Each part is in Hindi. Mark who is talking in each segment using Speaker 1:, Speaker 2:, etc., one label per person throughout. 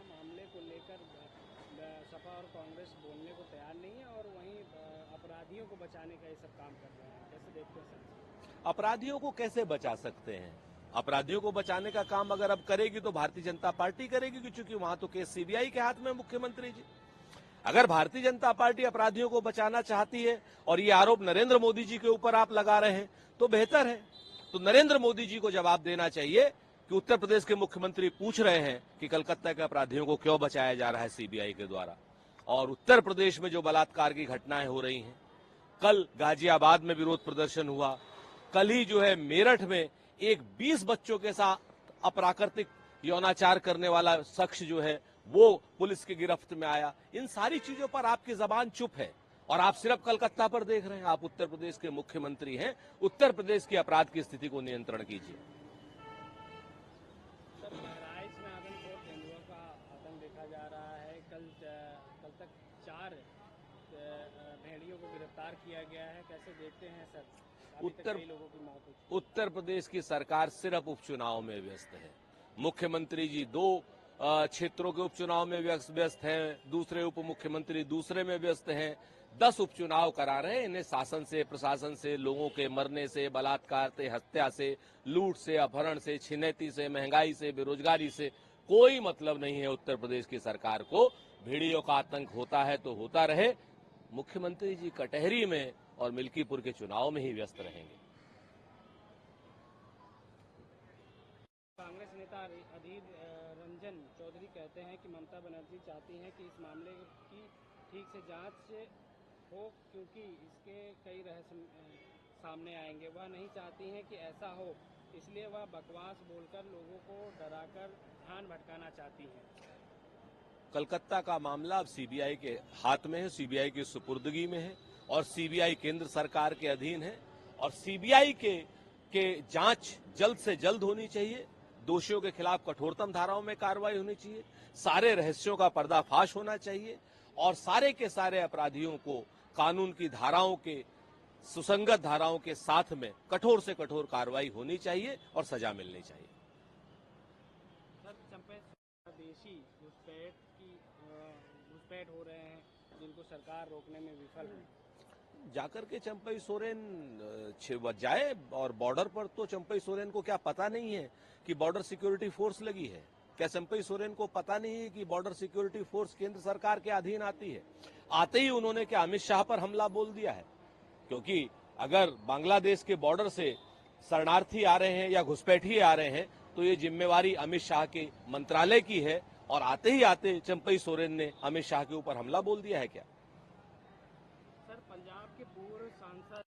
Speaker 1: मामले को लेकर सपा और कांग्रेस बोलने को तैयार नहीं है और वहीं अपराधियों को बचाने का ये सब काम कर रहे हैं, कैसे देखते हैं सर?
Speaker 2: अपराधियों को कैसे बचा सकते हैं? अपराधियों को बचाने का काम अगर अब करेगी तो भारतीय जनता पार्टी करेगी, क्योंकि वहां तो केस सीबीआई के हाथ में मुख्यमंत्री जी। अगर भारतीय जनता पार्टी अपराधियों को बचाना चाहती है और ये आरोप नरेंद्र मोदी जी के ऊपर आप लगा रहे हैं तो बेहतर है। तो नरेंद्र मोदी जी को जवाब देना चाहिए कि उत्तर प्रदेश के मुख्यमंत्री पूछ रहे हैं कि कलकत्ता के अपराधियों को क्यों बचाया जा रहा है सीबीआई के द्वारा, और उत्तर प्रदेश में जो बलात्कार की घटनाएं हो रही हैं, कल गाजियाबाद में विरोध प्रदर्शन हुआ, कल ही जो है मेरठ में एक 20 बच्चों के साथ अप्राकृतिक यौनाचार करने वाला शख्स जो है वो पुलिस की गिरफ्त में आया। इन सारी चीजों पर आपकी जबान चुप है और आप सिर्फ कलकत्ता पर देख रहे हैं। आप उत्तर प्रदेश के मुख्यमंत्री हैं, उत्तर प्रदेश की अपराध की स्थिति को नियंत्रण कीजिए।
Speaker 1: सर, बहराइच में आदमखोर तेंदुआ का आतंक देखा जा रहा है। कल तक 4 भेड़ियों को गिरफ्तार किया गया है, कैसे देखते हैं सर? कई लोगों की मौत हुई।
Speaker 2: उत्तर प्रदेश की सरकार सिर्फ उपचुनाव में व्यस्त है। मुख्यमंत्री जी 2 क्षेत्रों के उपचुनाव में व्यस्त हैं, दूसरे उप मुख्यमंत्री दूसरे में व्यस्त हैं। 10 उपचुनाव करा रहे हैं। इन्हें शासन से, प्रशासन से, लोगों के मरने से, बलात्कार से, हत्या से, लूट से, अपहरण से, छिनैती से, महंगाई से, बेरोजगारी से कोई मतलब नहीं है। उत्तर प्रदेश की सरकार को भेड़ियों का आतंक होता है तो होता रहे। मुख्यमंत्री जी कटहरी में और मिल्कीपुर के चुनाव में ही व्यस्त रहेंगे।
Speaker 1: कांग्रेस नेता अधीर रंजन चौधरी कहते हैं कि ममता बनर्जी चाहती हैं कि इस मामले की ठीक से जांच हो, क्योंकि इसके कई रहस्य सामने आएंगे। वह नहीं चाहती हैं कि ऐसा हो, इसलिए वह बकवास बोलकर लोगों को डराकर ध्यान भटकाना चाहती हैं।
Speaker 2: कलकत्ता का मामला अब सीबीआई के हाथ में है, सीबीआई की सुपुर्दगी में है और सीबीआई केंद्र सरकार के अधीन है और सीबीआई के जांच जल्द से जल्द होनी चाहिए। दोषियों के खिलाफ कठोरतम धाराओं में कार्रवाई होनी चाहिए, सारे रहस्यों का पर्दाफाश होना चाहिए और सारे के सारे अपराधियों को कानून की धाराओं के, सुसंगत धाराओं के साथ में कठोर से कठोर कार्रवाई होनी चाहिए और सजा मिलनी चाहिए।
Speaker 1: देशी घुसपैठ हो रहे हैं जिनको सरकार रोकने में विफल है।
Speaker 2: जाकर के चंपई सोरेन जाए और बॉर्डर पर, तो चंपई सोरेन को क्या पता नहीं है कि बॉर्डर सिक्योरिटी फोर्स लगी है? क्या चंपई सोरेन को पता नहीं है कि बॉर्डर सिक्योरिटी फोर्स केंद्र सरकार के अधीन आती है? आते ही उन्होंने क्या अमित शाह पर हमला बोल दिया है? क्योंकि अगर बांग्लादेश के बॉर्डर से शरणार्थी आ रहे हैं या घुसपैठिए आ रहे हैं तो ये जिम्मेवारी अमित शाह के मंत्रालय की है और आते ही आते चंपई सोरेन ने अमित शाह के ऊपर हमला बोल दिया है क्या?
Speaker 1: सर, पंजाब के पूर्व सांसद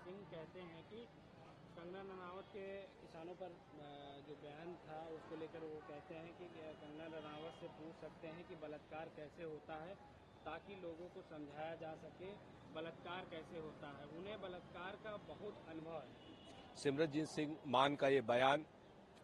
Speaker 1: सिंह कहते हैं कि कंगना रनावत के किसानों पर जो बयान था उसको लेकर वो कहते हैं कि कंगना रनावत से पूछ सकते हैं कि बलात्कार कैसे होता है, ताकि लोगों को समझाया जा सके बलात्कार कैसे होता है। उन्हें बलात्कार का बहुत अनुभव है।
Speaker 2: सिमरनजीत सिंह मान का ये बयान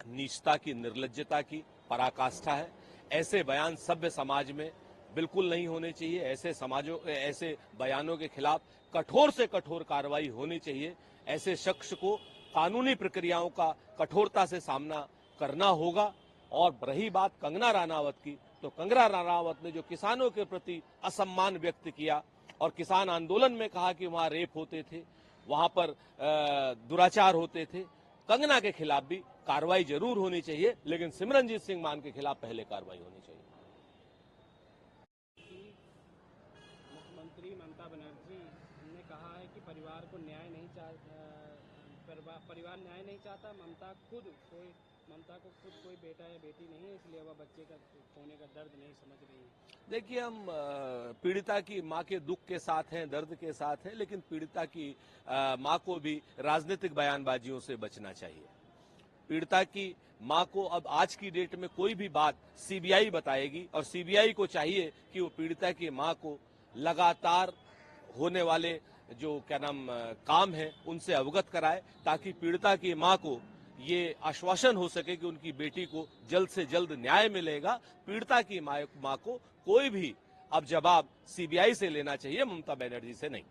Speaker 2: नीचता की, निर्लज्जता की पराकाष्ठा है। ऐसे बयान सभ्य समाज में बिल्कुल नहीं होने चाहिए। ऐसे बयानों के खिलाफ कठोर से कठोर कार्रवाई होनी चाहिए। ऐसे शख्स को कानूनी प्रक्रियाओं का कठोरता से सामना करना होगा। और रही बात कंगना रनावत की, तो कंगना रनावत ने जो किसानों के प्रति असम्मान व्यक्त किया और किसान आंदोलन में कहा कि वहां रेप होते थे, वहां पर दुराचार होते थे, कंगना के खिलाफ भी कार्रवाई जरूर होनी चाहिए, लेकिन सिमरनजीत सिंह मान के खिलाफ पहले कार्रवाई होनी चाहिए।
Speaker 1: मुख्यमंत्री ममता बनर्जी ने कहा है कि परिवार न्याय नहीं चाहता। ममता को खुद कोई बेटा या बेटी नहीं है, इसलिए वह बच्चे का खोने का दर्द नहीं समझ रही है।
Speaker 2: देखिए, हम पीड़िता की मां के दुख के साथ हैं, दर्द के साथ हैं, लेकिन पीड़िता की मां को भी राजनीतिक बयानबाजियों से बचना चाहिए। पीड़िता की मां को अब आज की डेट में कोई भी बात सीबीआई बताएगी और सीबीआई को चाहिए कि वो पीड़िता की मां को लगातार होने वाले जो काम है उनसे अवगत कराए, ताकि पीड़िता की मां को ये आश्वासन हो सके कि उनकी बेटी को जल्द से जल्द न्याय मिलेगा। पीड़िता की मां को कोई भी अब जवाब सीबीआई से लेना चाहिए, ममता बनर्जी से नहीं।